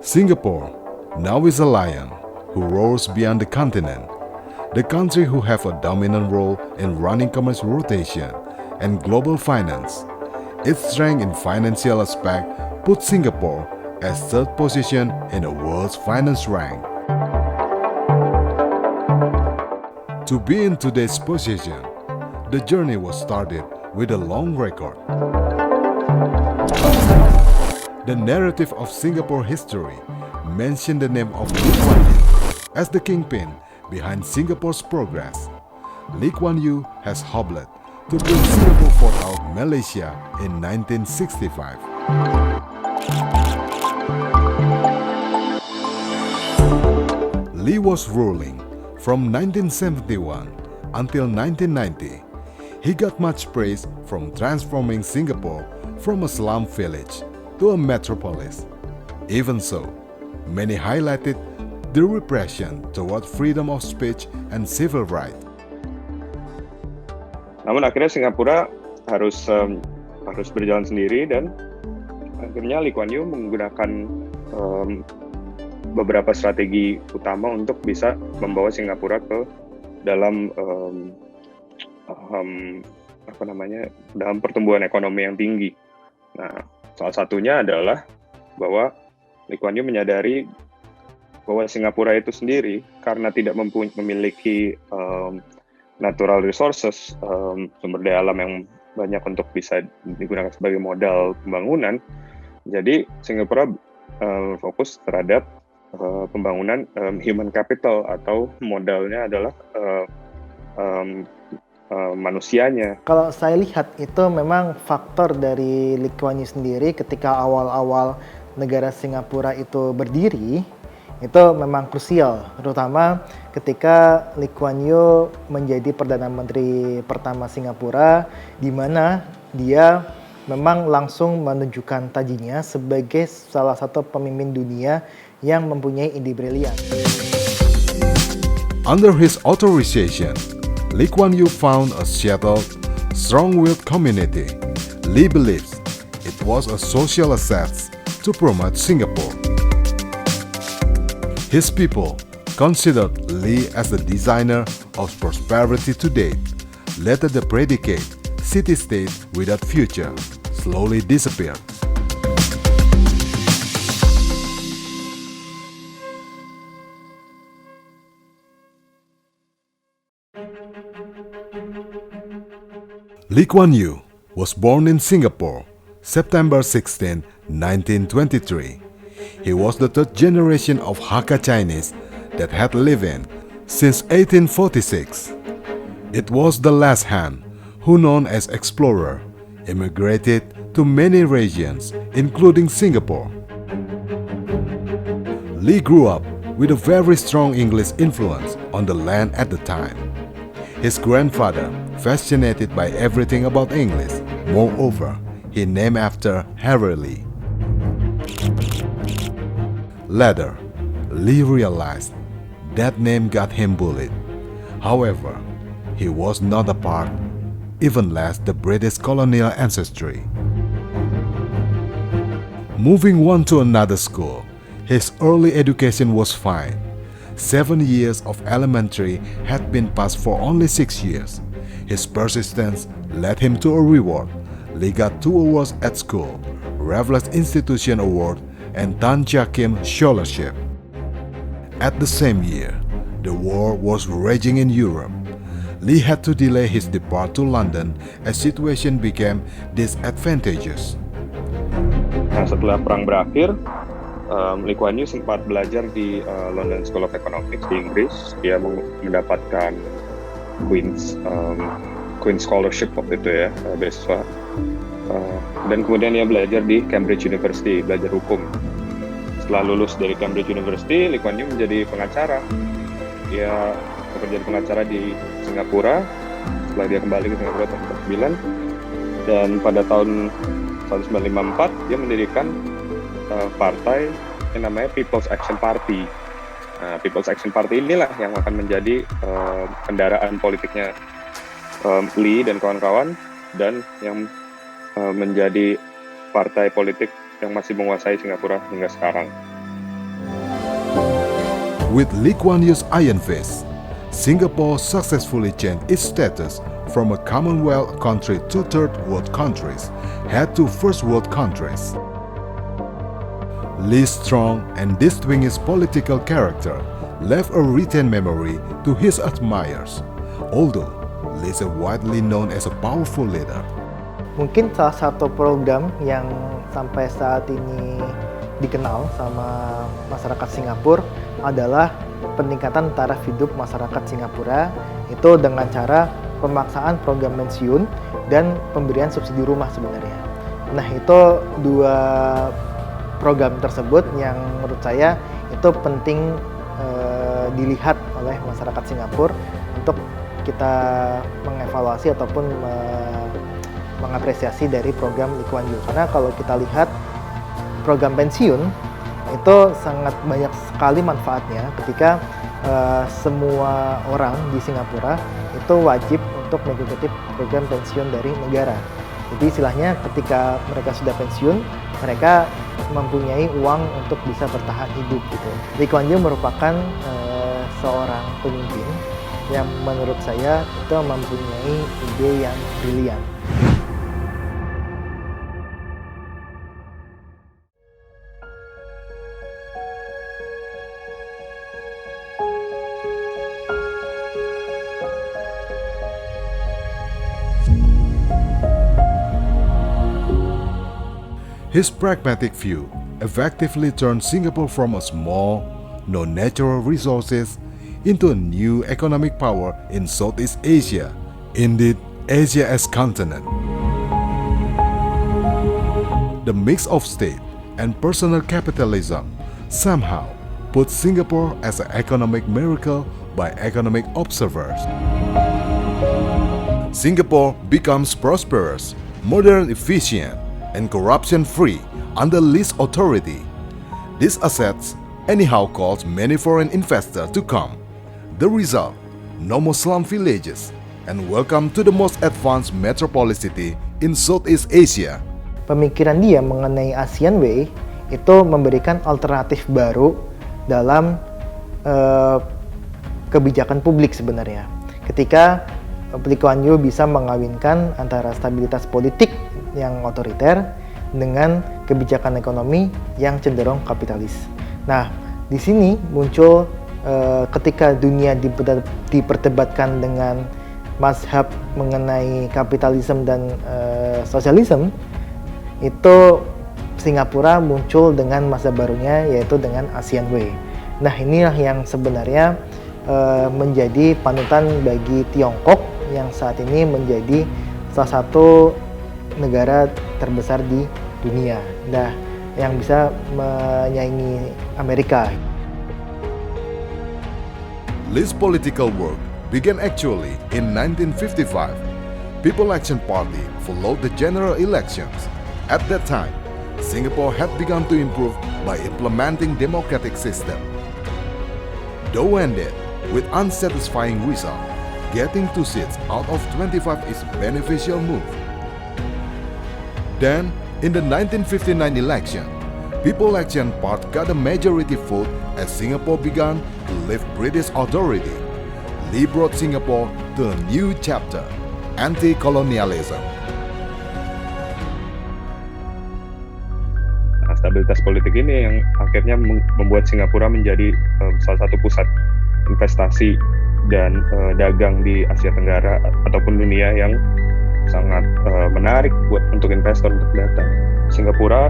Singapore now is a lion who roars beyond the continent, the country who have a dominant role in running commerce rotation and global finance. Its strength in financial aspect puts Singapore as third position in the world's finance rank. To be in today's position, the journey was started with a long record. The narrative of Singapore history mentioned the name of Lee Kuan Yew as the kingpin behind Singapore's progress. Lee Kuan Yew has hobbled to bring Singapore fought out Malaysia in 1965. Lee was ruling from 1971 until 1990. He got much praise from transforming Singapore from a slum village to a metropolis. Even so, many highlighted the repression toward freedom of speech and civil rights. Namun akhirnya Singapura harus berjalan sendiri dan akhirnya Lee Kuan Yew menggunakan beberapa strategi utama untuk bisa membawa Singapura ke dalam dalam pertumbuhan ekonomi yang tinggi. Nah, salah satunya adalah bahwa Lee Kuan Yew menyadari bahwa Singapura itu sendiri karena tidak memiliki natural resources, sumber daya alam yang banyak untuk bisa digunakan sebagai modal pembangunan. Jadi Singapura fokus terhadap pembangunan human capital atau modalnya adalah manusianya. Kalau saya lihat itu memang faktor dari Lee Kuan Yew sendiri ketika awal-awal negara Singapura itu berdiri itu memang krusial, terutama ketika Lee Kuan Yew menjadi Perdana Menteri pertama Singapura, di mana dia memang langsung menunjukkan tajinya sebagai salah satu pemimpin dunia yang mempunyai ide brilian. Under his authorization, Lee Kuan Yew found a settled, strong-willed community. Lee believes it was a social asset to promote Singapore. His people considered Lee as the designer of prosperity to date. Later the predicate, city-state without future, slowly disappeared. Lee Kuan Yew was born in Singapore, September 16, 1923. He was the third generation of Hakka Chinese that had lived in since 1846. It was the last Han, who known as explorer, immigrated to many regions, including Singapore. Lee grew up with a very strong English influence on the land at the time. His grandfather, fascinated by everything about English, moreover, he named after Harry Lee. Later, Lee realized that name got him bullied. However, he was not a part, even less the British colonial ancestry. Moving on to another school, his early education was fine. 7 years of elementary had been passed for only 6 years. His persistence led him to a reward. Lee got 2 awards at school, Raffles Institution Award and Tan Chia Kim Scholarship. At the same year, the war was raging in Europe. Lee had to delay his depart to London as situation became disadvantageous. Nah, setelah perang berakhir, Lee Kuan Yew sempat belajar di London School of Economics di Inggris. Dia mendapatkan Queen's Scholarship waktu itu ya, beasiswa. Dan kemudian dia belajar di Cambridge University, belajar hukum. Setelah lulus dari Cambridge University, Lee Kuan Yew menjadi pengacara. Dia bekerja di pengacara di Singapura. Setelah dia kembali ke Singapura tahun 1949, dan pada tahun 1954 dia mendirikan partai yang namanya People's Action Party. Nah, People's Action Party inilah yang akan menjadi kendaraan politiknya Lee dan kawan-kawan, dan yang menjadi partai politik yang masih menguasai Singapura hingga sekarang. With Lee Kuan Yew's iron fist, Singapore successfully changed its status from a Commonwealth country to third world countries, head to first world countries. Lee's strong and distinguished political character left a retained memory to his admirers, although Lee is widely known as a powerful leader. Mungkin salah satu program yang sampai saat ini dikenal sama masyarakat Singapura adalah peningkatan taraf hidup masyarakat Singapura itu dengan cara pemaksaan program pensiun dan pemberian subsidi rumah sebenarnya. Nah, itu dua program tersebut yang menurut saya itu penting dilihat oleh masyarakat Singapura untuk kita mengevaluasi ataupun mengapresiasi dari program Lee Kuan Yew. Karena kalau kita lihat program pensiun itu sangat banyak sekali manfaatnya ketika semua orang di Singapura itu wajib untuk mengikuti program pensiun dari negara. Jadi istilahnya ketika mereka sudah pensiun, mereka mempunyai uang untuk bisa bertahan hidup gitu. Lee Kuan Yew merupakan seorang pemimpin yang menurut saya itu mempunyai ide yang brilian. His pragmatic view effectively turned Singapore from a small, no natural resources into a new economic power in Southeast Asia, indeed Asia as continent. The mix of state and personal capitalism somehow put Singapore as an economic miracle by economic observers. Singapore becomes prosperous, modern, efficient, and corruption-free under Lee's authority. This assets anyhow calls many foreign investors to come. The result, no more slum villages, and welcome to the most advanced metropolis city in Southeast Asia. Pemikiran dia mengenai ASEAN Way itu memberikan alternatif baru dalam kebijakan publik sebenarnya. Ketika Lee Kuan Yew bisa mengawinkan antara stabilitas politik yang otoriter dengan kebijakan ekonomi yang cenderung kapitalis. Nah, di sini muncul ketika dunia diperdebatkan dengan mazhab mengenai kapitalisme dan sosialisme, itu Singapura muncul dengan mazhab barunya yaitu dengan ASEAN Way. Nah, inilah yang sebenarnya menjadi panutan bagi Tiongkok yang saat ini menjadi salah satu negara terbesar di dunia, yang bisa menyaingi Amerika. Lee's political work began actually in 1955. People Action Party followed the general elections. At that time, Singapore had begun to improve by implementing democratic system. Though ended with unsatisfying result, getting 2 seats out of 25 is beneficial move. Then, in the 1959 election, People Action Party got a majority vote as Singapore began to leave British authority. Lee brought Singapore to a new chapter, anti-colonialism. Nah, stabilitas politik ini yang akhirnya membuat Singapura menjadi salah satu pusat investasi dan dagang di Asia Tenggara ataupun dunia yang sangat menarik untuk investor untuk datang. Singapura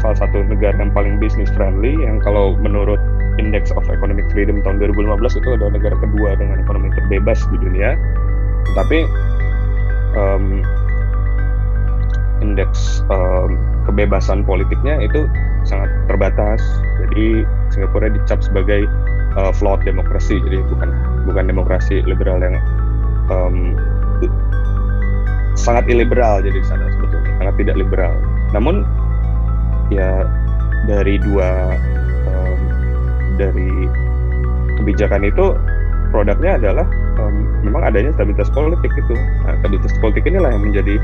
salah satu negara yang paling business friendly, yang kalau menurut Index of Economic Freedom tahun 2015 itu adalah negara kedua dengan ekonomi terbebas di dunia. Tapi indeks kebebasan politiknya itu sangat terbatas. Jadi Singapura dicap sebagai flawed demokrasi, jadi bukan demokrasi liberal yang sangat iliberal, jadi di sana sebetulnya sangat tidak liberal. Namun ya dari kebijakan itu produknya adalah memang adanya stabilitas politik itu. Nah, stabilitas politik inilah yang menjadi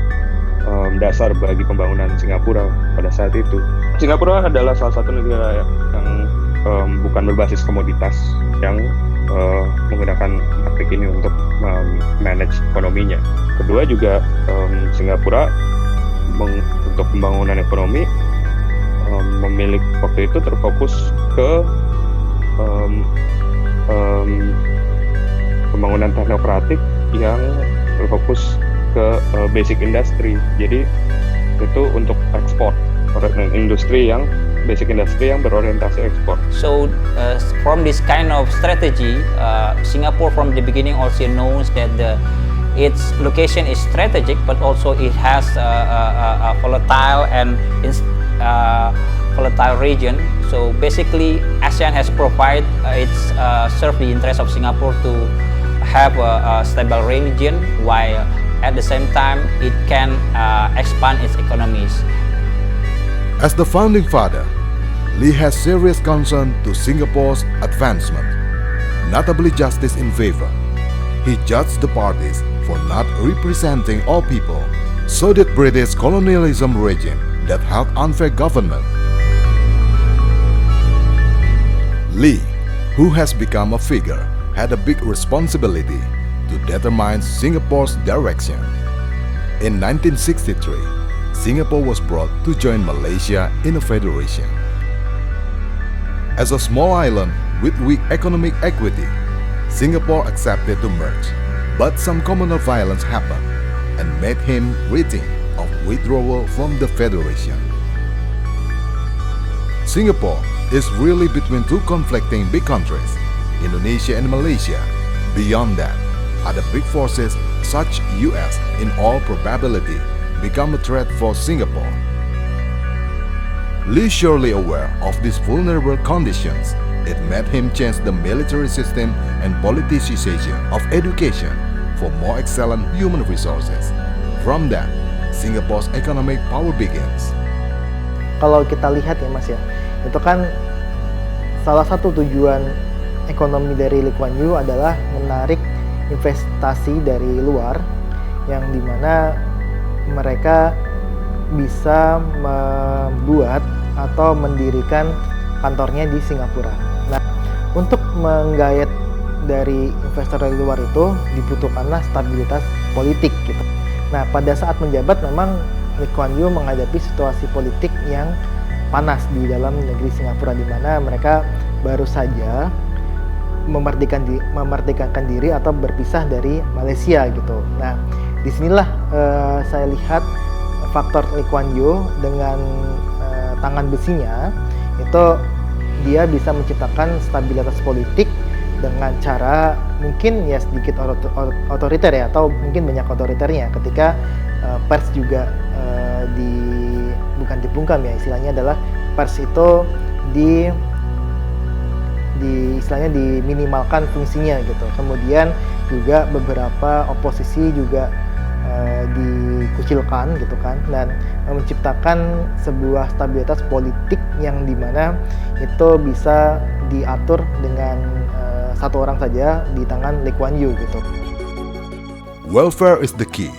dasar bagi pembangunan Singapura pada saat itu. Singapura adalah salah satu negara yang bukan berbasis komoditas yang menggunakan praktik ini untuk manage ekonominya. Kedua juga Singapura untuk pembangunan ekonomi memiliki waktu itu terfokus ke pembangunan teknokratik yang berfokus ke basic industry. Jadi itu untuk ekspor, industri yang basic industry yang berorientasi ekspor. So from this kind of strategy, Singapore from the beginning also knows that its location is strategic, but also it has a volatile and volatile region. So basically, ASEAN has provided served the interest of Singapore to have a stable region, while at the same time it can expand its economies. As the founding father, Lee has serious concern to Singapore's advancement, notably justice in favor. He judged the parties for not representing all people, so did British colonialism regime that held unfair government. Lee, who has become a figure, had a big responsibility to determine Singapore's direction. In 1963, Singapore was brought to join Malaysia in a federation. As a small island with weak economic equity, Singapore accepted to merge, but some communal violence happened and made him rethink of withdrawal from the federation. Singapore is really between two conflicting big countries, Indonesia and Malaysia. Beyond that, other big forces such US in all probability become a threat for Singapore. Lee surely aware of these vulnerable conditions. It made him change the military system and politicization of education for more excellent human resources. From that, Singapore's economic power begins. Kalau kita lihat ya Mas ya, itu kan salah satu tujuan ekonomi dari Lee Kuan Yew adalah menarik investasi dari luar, yang dimana mereka bisa membuat atau mendirikan kantornya di Singapura. Nah, untuk menggayat dari investor dari luar itu dibutuhkanlah stabilitas politik gitu. Nah, pada saat menjabat memang Lee Kuan Yew menghadapi situasi politik yang panas di dalam negeri Singapura, di mana mereka baru saja memerdekakan diri atau berpisah dari Malaysia gitu. Nah, disinilah saya lihat faktor Lee Kuan Yew dengan tangan besinya itu dia bisa menciptakan stabilitas politik dengan cara mungkin ya sedikit otoriter ya, atau mungkin banyak otoriternya ketika pers juga bukan dibungkam ya, istilahnya adalah pers itu istilahnya diminimalkan fungsinya gitu. Kemudian juga beberapa oposisi juga dikucilkan gitu kan, dan menciptakan sebuah stabilitas politik yang dimana itu bisa diatur dengan satu orang saja di tangan Lee Kuan Yew gitu. Welfare is the key.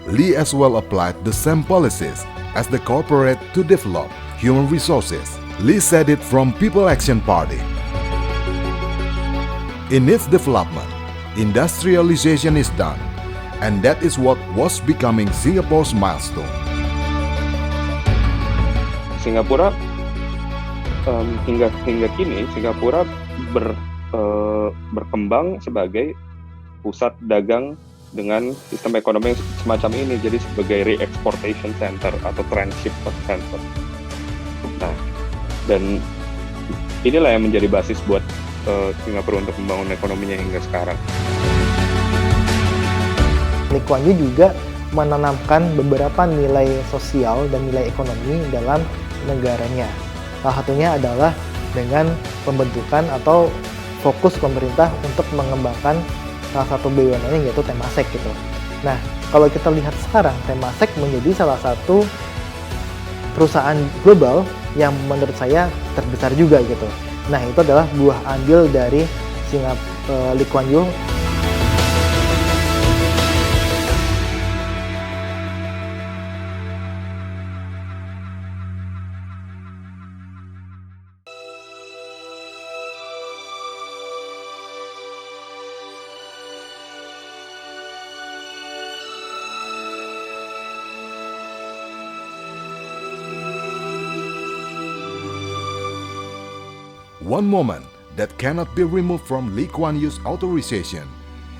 Lee as well applied the same policies as the corporate to develop human resources. Lee said it from People Action Party. In its development, industrialization is done, and that is what was becoming Singapore's milestone. Singapura hingga kini Singapura berkembang sebagai pusat dagang dengan sistem ekonomi semacam ini, jadi sebagai re-exportation center atau transshipment center. Nah, dan inilah yang menjadi basis buat Singapura untuk membangun ekonominya hingga sekarang. Lee Kuan Yew juga menanamkan beberapa nilai sosial dan nilai ekonomi dalam negaranya. Salah satunya adalah dengan pembentukan atau fokus pemerintah untuk mengembangkan salah satu BUMN yaitu Temasek gitu. Nah, kalau kita lihat sekarang, Temasek menjadi salah satu perusahaan global yang menurut saya terbesar juga gitu. Nah, itu adalah buah ambil dari Lee Kuan Yew. One moment that cannot be removed from Lee Kuan Yew's authorization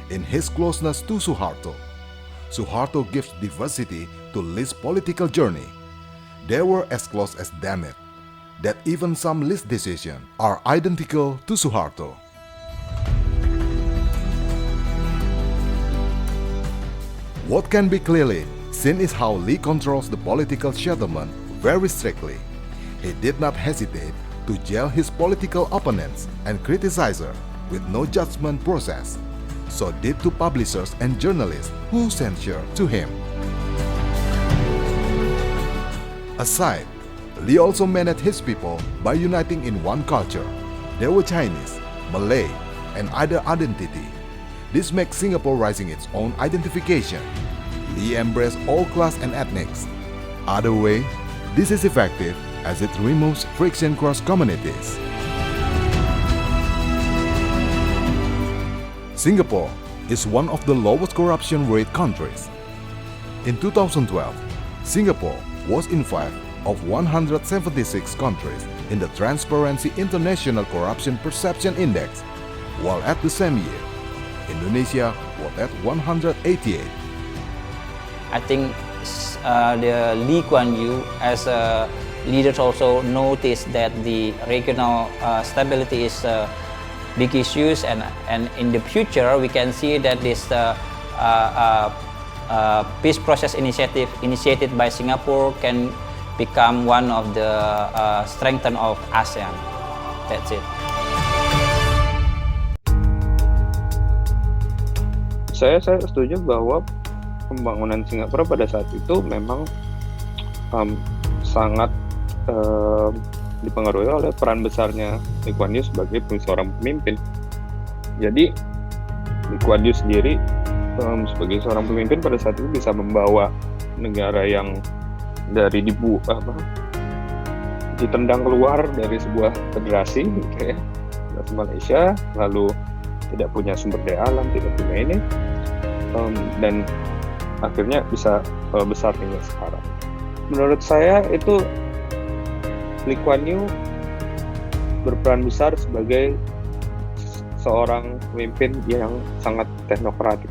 in his closeness to Suharto. Suharto gives diversity to Lee's political journey. They were as close as damn it, that even some Lee's decisions are identical to Suharto. What can be clearly seen is how Lee controls the political settlement very strictly. He did not hesitate to jail his political opponents and criticizers with no judgment process. So did to publishers and journalists who censured to him. Aside, Lee also managed his people by uniting in one culture. They were Chinese, Malay, and other identity. This makes Singapore rising its own identification. Lee embraced all class and ethnics. Other way, this is effective as it removes friction cross communities. Singapore is one of the lowest corruption rate countries. In 2012, Singapore was in 5 of 176 countries in the Transparency International Corruption Perception Index, while at the same year, Indonesia was at 188. I think the Lee Kuan Yew as a leader also noticed that the regional stability is big issues, and in the future we can see that this peace process initiative initiated by Singapore can become one of the strength of ASEAN. That's it. Saya setuju bahwa pembangunan Singapura pada saat itu memang sangat dipengaruhi oleh peran besarnya Lee Kuan Yew sebagai seorang pemimpin. Jadi Lee Kuan Yew sendiri sebagai seorang pemimpin pada saat itu bisa membawa negara yang dari ditendang keluar dari sebuah federasi, gitu ya, Malaysia, lalu tidak punya sumber daya alam, tidak punya ini, dan akhirnya bisa besar hingga sekarang. Menurut saya itu Lee Kuan Yew berperan besar sebagai seorang pemimpin yang sangat teknokratik.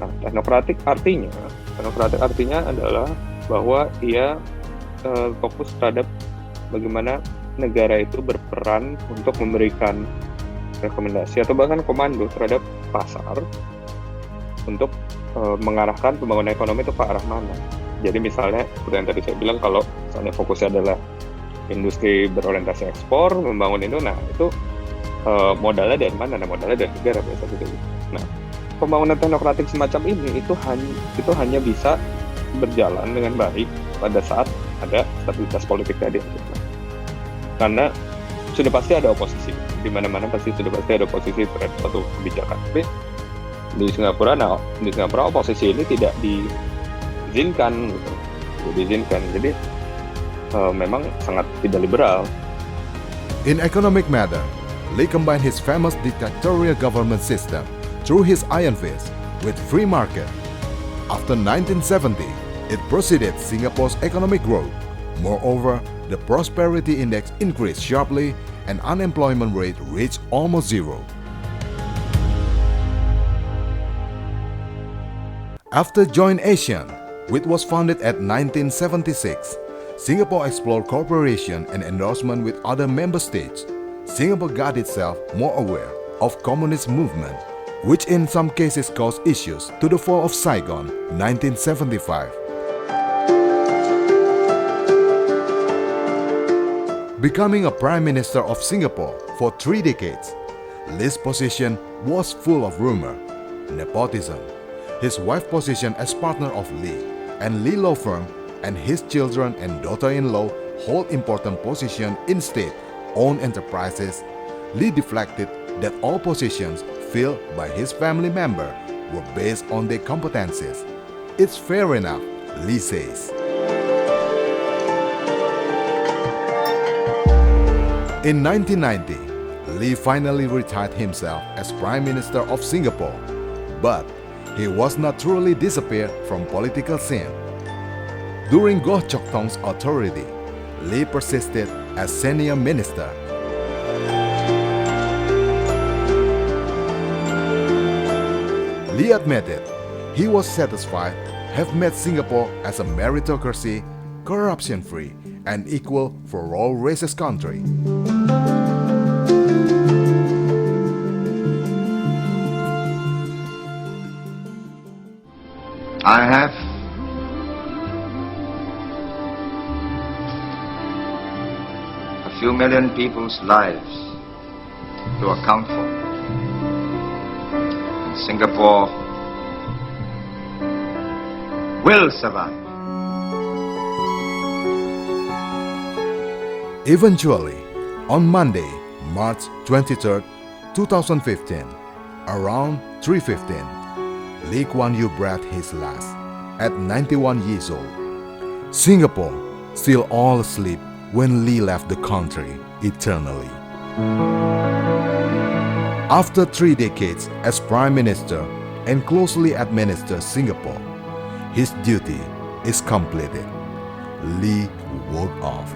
Nah, teknokratik artinya adalah bahwa ia fokus terhadap bagaimana negara itu berperan untuk memberikan rekomendasi atau bahkan komando terhadap pasar untuk mengarahkan pembangunan ekonomi itu ke arah mana. Jadi misalnya seperti yang tadi saya bilang, kalau misalnya fokusnya adalah industri berorientasi ekspor, membangun itu, nah itu modalnya dari mana? Nah, modalnya dari negara biasa gitu. Nah, pembangunan teknokratik semacam ini itu hanya bisa berjalan dengan baik pada saat ada stabilitas politik tadi. Karena sudah pasti ada oposisi, di mana-mana sudah pasti ada oposisi terhadap suatu kebijakan. Tapi di Singapura oposisi ini tidak diizinkan, jadi memang sangat tidak liberal. In economic matter, Lee combined his famous dictatorial government system through his iron fist with free market. After 1970, it preceded Singapore's economic growth. Moreover, the prosperity index increased sharply and unemployment rate reached almost zero. After Joint ASEAN, which was founded at 1976, Singapore explored cooperation and endorsement with other member states. Singapore got itself more aware of communist movement, which in some cases caused issues to the fall of Saigon, 1975. Becoming a Prime Minister of Singapore for 3 decades, Lee's position was full of rumor, nepotism. His wife's position as partner of Lee and Lee Law Firm, and his children and daughter-in-law hold important positions in state-owned enterprises. Lee deflected that all positions filled by his family member were based on their competencies. It's fair enough, Lee says. In 1990, Lee finally retired himself as Prime Minister of Singapore, but he was not truly disappeared from political scene. During Goh Chok Tong's authority, Lee persisted as senior minister. Lee admitted he was satisfied have made Singapore as a meritocracy, corruption-free, and equal for all races country. I have a few million people's lives to account for. And Singapore will survive. Eventually, on Monday, March 23, 2015, around 3:15, Lee Kuan Yew breathed his last at 91 years old. Singapore still all asleep when Lee left the country eternally. After 3 decades as Prime Minister and closely administered Singapore, his duty is completed. Lee walked off.